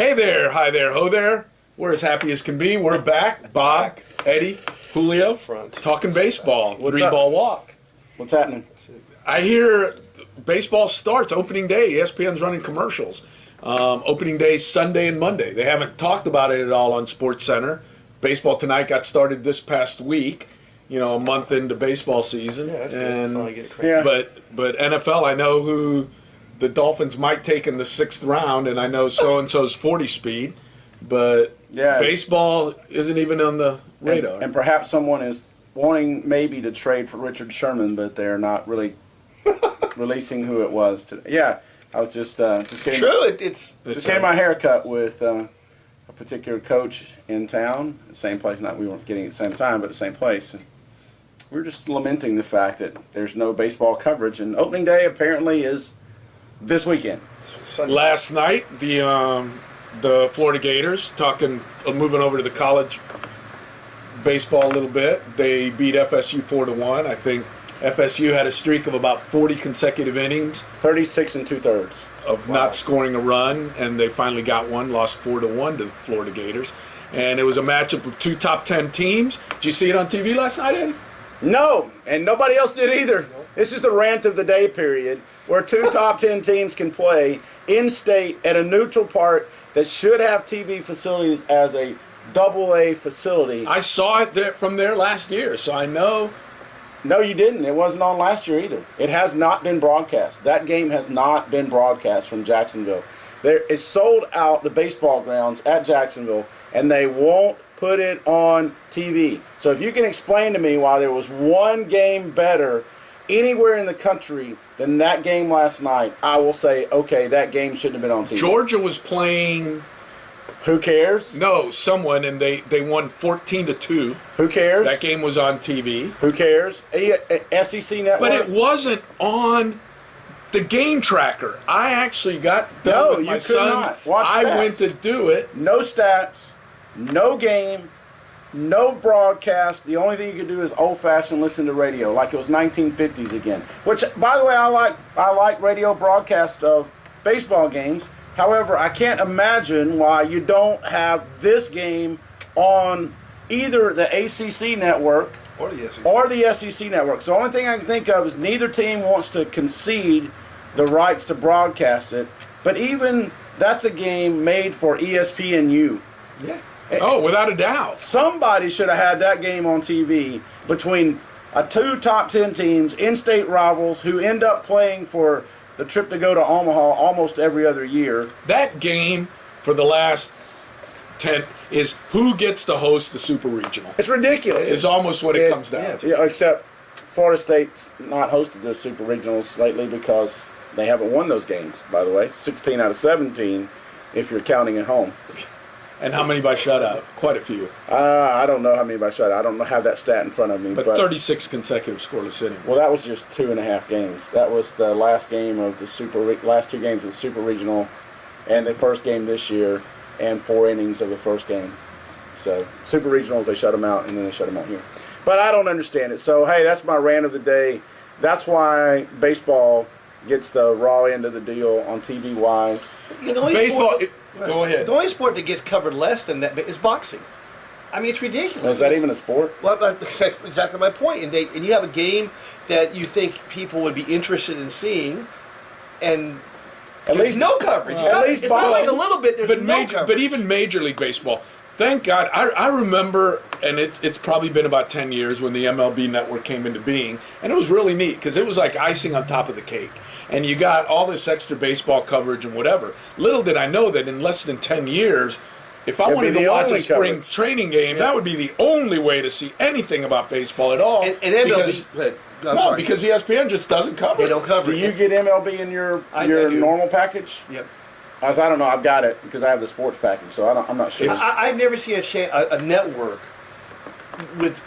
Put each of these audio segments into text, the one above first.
Hey there, hi there, ho there. We're as happy as can be. We're back. Bob, Eddie, Julio, talking baseball. Three-ball walk. What's happening? I hear baseball starts opening day. ESPN's running commercials. Opening day Sunday and Monday. They haven't talked about it at all on Sports Center. Baseball Tonight got started this past week. You know, a month into baseball season. Yeah, that's and good. Yeah. But NFL, I know who the Dolphins might take in the 6th round, and I know so-and-so's 40 speed, but baseball isn't even on the radar. And perhaps someone is wanting maybe to trade for Richard Sherman, but they're not really releasing who it was today. Yeah, I was just getting getting my hair cut with a particular coach in town, the same place. Not we weren't getting it at the same time, but the same place. And we were just lamenting the fact that there's no baseball coverage, and opening day apparently is this weekend. Last night, the Florida Gators, moving over to the college baseball a little bit, they beat FSU 4-1. I think FSU had a streak of about 40 consecutive innings. 36 2/3. Of not scoring a run, and they finally got one, lost 4-1 to the Florida Gators. And it was a matchup of two top 10 teams. Did you see it on TV last night, Eddie? No, and nobody else did either. This is the rant of the day period where two top 10 teams can play in-state at a neutral park that should have TV facilities as a AA facility. I saw it from there last year, so I know. No, you didn't. It wasn't on last year either. It has not been broadcast. That game has not been broadcast from Jacksonville. There is sold out the baseball grounds at Jacksonville, and they won't put it on TV. So if you can explain to me why there was one game better anywhere in the country than that game last night, I will say, okay, that game shouldn't have been on TV. Georgia was playing. Who cares? No, someone, and they won 14-2. Who cares? That game was on TV. Who cares? SEC Network. But it wasn't on the game tracker. I actually got done with my son. Not. Watch I stats. went to do it. No stats, no game, no broadcast. The only thing you could do is old-fashioned listen to radio, like it was 1950s again. Which, by the way, I like radio broadcast of baseball games. However, I can't imagine why you don't have this game on either the ACC network or the SEC network. So the only thing I can think of is neither team wants to concede the rights to broadcast it. But even that's a game made for ESPNU. Yeah. Oh, without a doubt. Somebody should have had that game on TV between two top 10 teams, in-state rivals, who end up playing for the trip to go to Omaha almost every other year. That game for the last 10 is who gets to host the Super Regional. It's ridiculous. Is almost what it comes down to. Yeah, except Florida State's not hosted the Super Regionals lately because they haven't won those games, by the way. 16 out of 17 if you're counting at home. And how many by shutout? Quite a few. I don't know how many by shutout. I don't have that stat in front of me. But 36 consecutive scoreless innings. Well, that was just 2.5 games. That was the last game of the last 2 games of the Super Regional, and the first game this year, and 4 innings of the first game. So Super Regionals, they shut them out, and then they shut them out here. But I don't understand it. So hey, that's my rant of the day. That's why baseball gets the raw end of the deal on TV wise. You know, baseball. Go ahead. The only sport that gets covered less than that is boxing. I mean, it's ridiculous. Is that even a sport? Well, that's exactly my point. And you have a game that you think people would be interested in seeing, and at least no coverage. It's not like a little bit. There's no coverage. But even Major League Baseball. Thank God. I remember, and it's probably been about 10 years when the MLB network came into being, and it was really neat because it was like icing on top of the cake. And you got all this extra baseball coverage and whatever. Little did I know that in less than 10 years, if I wanted to watch a spring training game, that would be the only way to see anything about baseball at all. And MLB, because ESPN just doesn't cover it. They don't cover it. Do you get MLB in your normal package? Yep. I don't know. I've got it because I have the sports package, so I'm not sure. I've never seen a network that's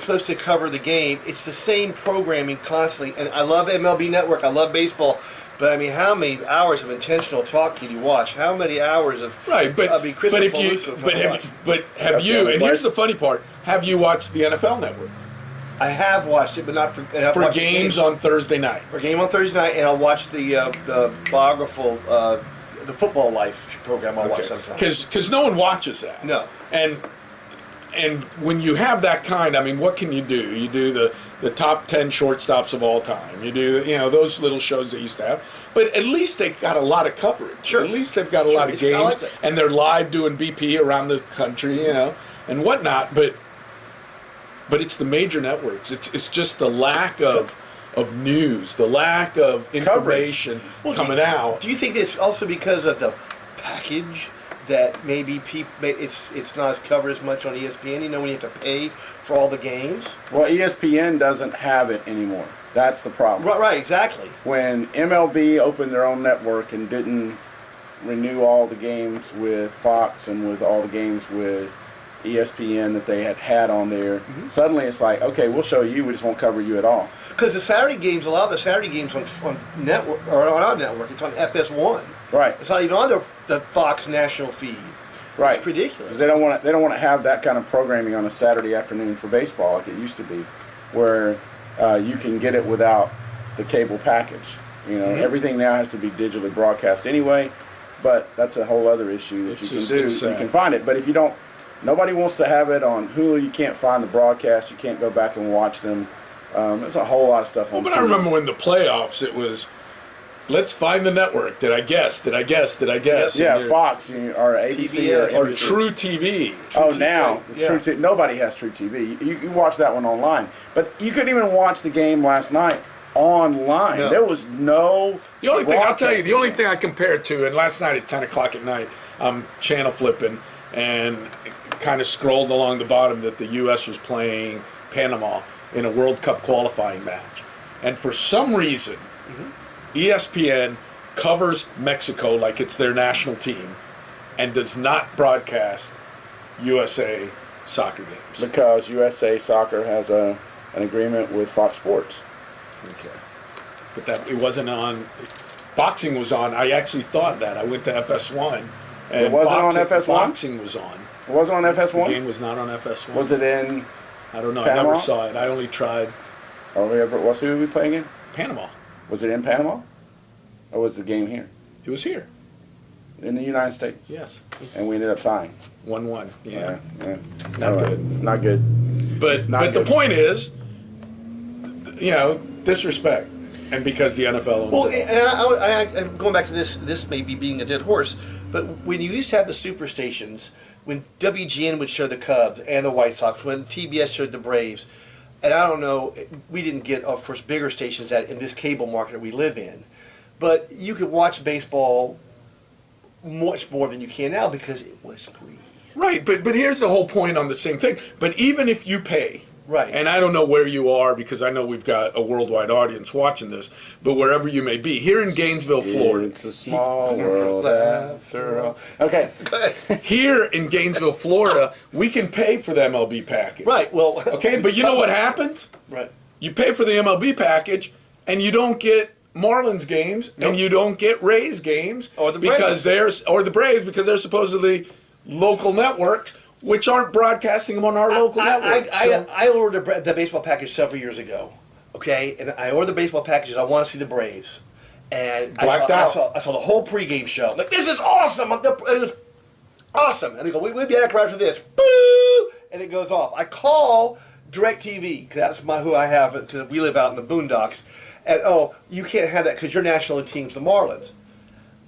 supposed to cover the game. It's the same programming constantly, and I love MLB Network. I love baseball, but I mean, how many hours of intentional talk can you watch? How many hours of have you? And here's the funny part: have you watched the NFL Network? I have watched it, but not for games on Thursday night. For a game on Thursday night, and I'll watch the biographical the Football Life program I watch sometimes. Because no one watches that. No. And when you have that kind, I mean, what can you do? You do the top 10 shortstops of all time. You do, those little shows they used to have. But at least they got a lot of coverage. Sure. At least they've got a lot of games. I like that. And they're live doing BP around the country, and whatnot. But it's the major networks. It's just the lack of news, the lack of information coming out. Do you think it's also because of the package? That maybe it's not as covered as much on ESPN. When you have to pay for all the games. Well, ESPN doesn't have it anymore. That's the problem. Right, exactly. When MLB opened their own network and didn't renew all the games with Fox and with all the games with ESPN that they had on there, suddenly it's like, okay, we'll show you. We just won't cover you at all. Because the Saturday games, a lot of the Saturday games on network or on our network, it's on FS1. Right. It's not even on the Fox national feed. Right. It's ridiculous. They don't want to have that kind of programming on a Saturday afternoon for baseball like it used to be, where you can get it without the cable package. Everything now has to be digitally broadcast anyway, but that's a whole other issue that you can do. You can find it, but if you don't, nobody wants to have it on Hulu. You can't find the broadcast. You can't go back and watch them. There's a whole lot of stuff on But TV. I remember when the playoffs, it was, let's find the network. Did I guess? Yeah, Fox or ABC or True TV. Now True TV. Nobody has True TV. You watch that one online, but you couldn't even watch the game last night online. No. There was no. The only thing I'll tell you, the only thing I compare it to, and last night at 10 o'clock at night, I'm channel flipping and kind of scrolled along the bottom that the U.S. was playing Panama in a World Cup qualifying match, and for some reason. ESPN covers Mexico like it's their national team and does not broadcast USA soccer games. Because USA Soccer has an agreement with Fox Sports. Okay. But it wasn't on. Boxing was on. I actually thought that. I went to FS1. And it wasn't on FS1? Boxing was on. It wasn't on FS1? The game was not on FS1. Was it in I don't know. Panama? I never saw it. I only tried. Who were we playing in? Panama. Was it in Panama? Or was the game here? It was here. In the United States? Yes. And we ended up tying. 1-1. Yeah. Not good. Not good. But the point is, disrespect. And because the NFL owns it. And I'm going back to this may be being a dead horse, but when you used to have the super stations, when WGN would show the Cubs and the White Sox, when TBS showed the Braves, and I don't know, we didn't get, of course, bigger stations in this cable market that we live in, but you could watch baseball much more than you can now because it was free. Right, but here's the whole point on the same thing. But even if you pay, right, and I don't know where you are because I know we've got a worldwide audience watching this, but wherever you may be, here in Gainesville, Florida. It's a small world after all. Okay. Here in Gainesville, Florida, we can pay for the MLB package. Right, well. Okay, but you know what happens? Right. You pay for the MLB package, and you don't get Marlins games, and you don't get Rays games, or the Braves. Or the Braves because they're supposedly local networks, which aren't broadcasting them on our local networks. I ordered the baseball package several years ago, okay? And I ordered the baseball package. I want to see the Braves. And I saw the whole pregame show. I'm like, this is awesome! It was awesome. And they go, we'll be back after this. Boo! And it goes off. I call DirecTV, because that's who I have, because we live out in the boondocks. And, you can't have that because your national team's the Marlins.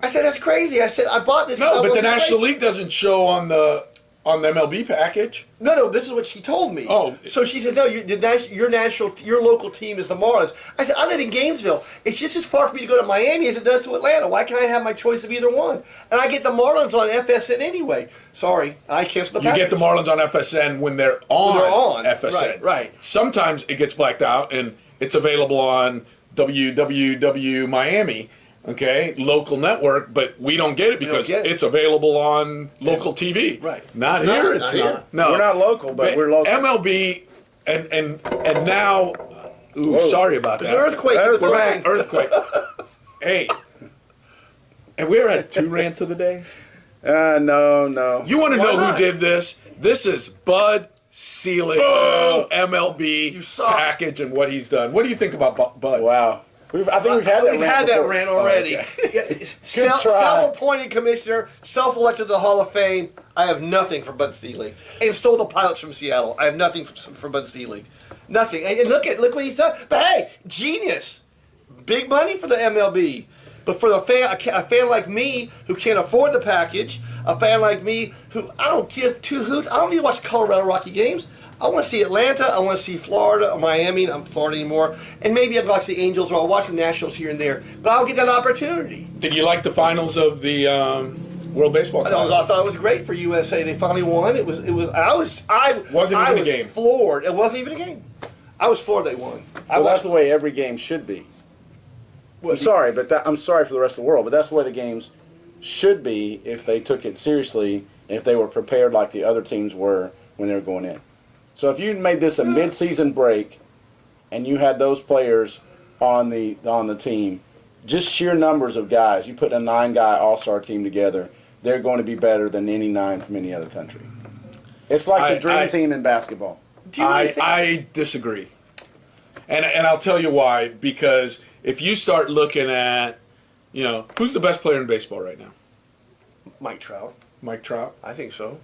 I said, that's crazy. I said, I bought this. No, but the National League doesn't show on the MLB package. No, this is what she told me. Oh. So she said, no, your local team is the Marlins. I said, I live in Gainesville. It's just as far for me to go to Miami as it does to Atlanta. Why can't I have my choice of either one? And I get the Marlins on FSN anyway. Sorry, I canceled the package. You get the Marlins on FSN when they're on FSN. Right. Sometimes it gets blacked out and it's available on WWW Miami. Okay, local network, but we don't get it because it's available on local TV. Right. Not here. It's not. No, we're not local, but we're local. MLB and now. Ooh, sorry about that. There's an earthquake. We're back. Earthquake. Hey, and we're at 2 rants of the day. No. You want to know who did this? This is Bud Selig's MLB package and what he's done. What do you think about Bud? Wow. I think we've had that We've rant had that before. rant already. Oh, okay. Self-appointed commissioner, self-elected to the Hall of Fame. I have nothing for Bud Selig. And stole the pilots from Seattle. I have nothing for Bud Selig. Nothing. And look what he's done. But hey, genius. Big money for the MLB. But for a fan like me who can't afford the package, a fan like me who I don't give two hoots. I don't need to watch Colorado Rocky games. I want to see Atlanta. I want to see Florida or Miami. I'm Florida anymore. And maybe I'll watch the Angels or I'll watch the Nationals here and there. But I'll get that opportunity. Did you like the finals of the World Baseball Classic? I thought it was great for USA. They finally won. It was. I was floored. It wasn't even a game. I was floored they won. Well, that's the way every game should be. I'm sorry for the rest of the world, but that's the way the games should be if they took it seriously and if they were prepared like the other teams were when they were going in. So if you made this a mid-season break and you had those players on the team, just sheer numbers of guys, you put a 9-guy all-star team together, they're going to be better than any 9 from any other country. It's like the dream team in basketball. I disagree. And I'll tell you why. Because if you start looking at, who's the best player in baseball right now? Mike Trout. Mike Trout? I think so.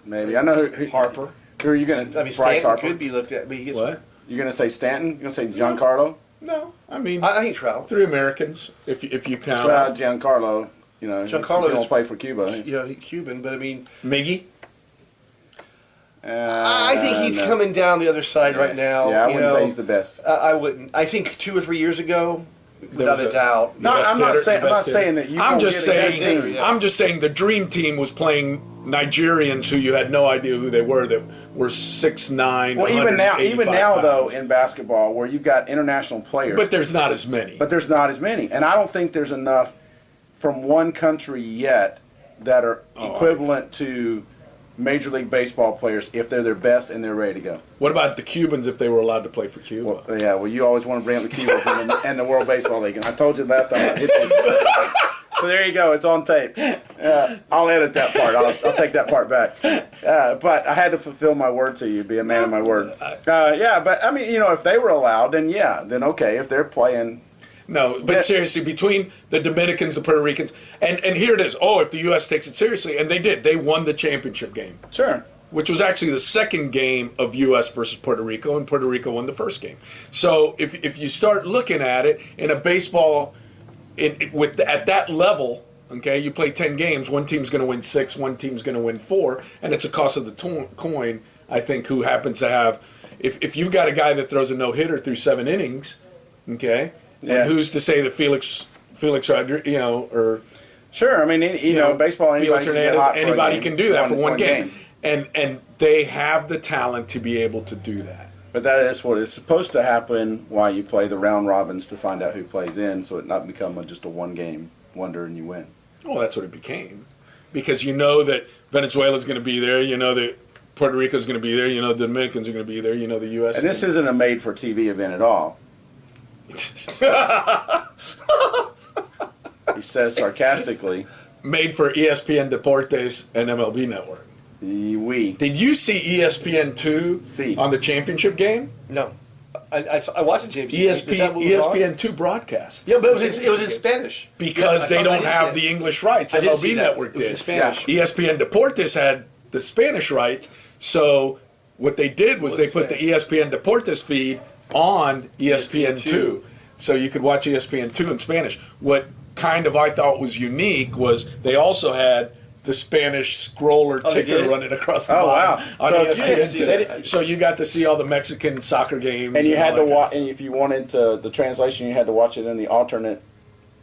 Maybe. I know who Harper. Who are you going to? Stanton Harper? could be looked at. But What? You're going to say Stanton? You're going to say Giancarlo? No. I mean, I think Trout. 3 Americans, if you count. Trout, Giancarlo. Giancarlo don't play for Cuba. He's Cuban, but I mean, Miggy? I think he's coming down the other side right now. Yeah, I wouldn't say he's the best. I wouldn't. I think 2 or 3 years ago, without a doubt. No, I'm not saying that you. I'm just saying the dream team was playing Nigerians who you had no idea who they were, that were 6'9". Well, even now though, in basketball, where you've got international players, but there's not as many. And I don't think there's enough from one country yet that are equivalent to Major League Baseball players if they're their best and they're ready to go. What about the Cubans if they were allowed to play for Cuba? Well, you always want to bring up the Cubans and the World Baseball League, and I told you last time I hit you. So there you go. It's on tape. I'll edit that part. I'll take that part back. But I had to fulfill my word to you, be a man of my word. But I mean, if they were allowed, then okay. If they're playing. No, but seriously, between the Dominicans, the Puerto Ricans, and here it is. Oh, if the U.S. takes it seriously, and they did. They won the championship game. Sure. Which was actually the second game of U.S. versus Puerto Rico, and Puerto Rico won the first game. So if you start looking at it in a baseball, at that level, okay, you play 10 games, one team's going to win 6, one team's going to win 4, and it's a cost of the coin, I think, who happens to have. If you've got a guy that throws a no-hitter through 7 innings, okay, yeah. And who's to say that Felix Rodriguez, or sure, I mean, baseball, anybody can do that for one game. And they have the talent to be able to do that. But that is what is supposed to happen while you play the round robins to find out who plays in, so it not become just a one-game wonder and you win. Well, that's what it became. Because you know that Venezuela's going to be there, you know that Puerto Rico's going to be there, you know the Dominicans are going to be there, you know the U.S. And this isn't a made-for-TV event at all. He says sarcastically. Made for ESPN Deportes and MLB Network. Did you see ESPN2 on the championship game? No. I watched the championship game. ESPN2 broadcast. Yeah, but it was in Spanish. Because they don't have the English rights. MLB Network did. It was in Spanish. Yeah. ESPN Deportes had the Spanish rights. So what they did was they put the ESPN Deportes feed on ESPN2. So you could watch ESPN2 in Spanish. What kind of I thought was unique was they also had the Spanish scroller ticker running across the bottom on ESPN2. So you got to see all the Mexican soccer games. And you had to watch, and if you wanted the translation, you had to watch it in the alternate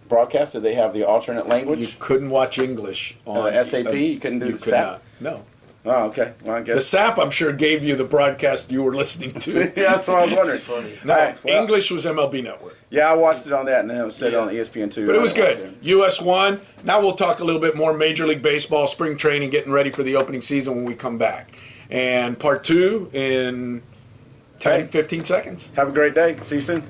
broadcast. Did they have the alternate language? You couldn't watch English on SAP? You couldn't do the SAP? No. Oh, okay. Well, I guess. The SAP, I'm sure, gave you the broadcast you were listening to. Yeah, that's what I was wondering. No, English was MLB Network. Yeah, I watched it on that, and then it was set on ESPN2. But it was good. U.S. won. Now we'll talk a little bit more Major League Baseball, spring training, getting ready for the opening season when we come back. And part 2 in 10, 15 seconds. Have a great day. See you soon.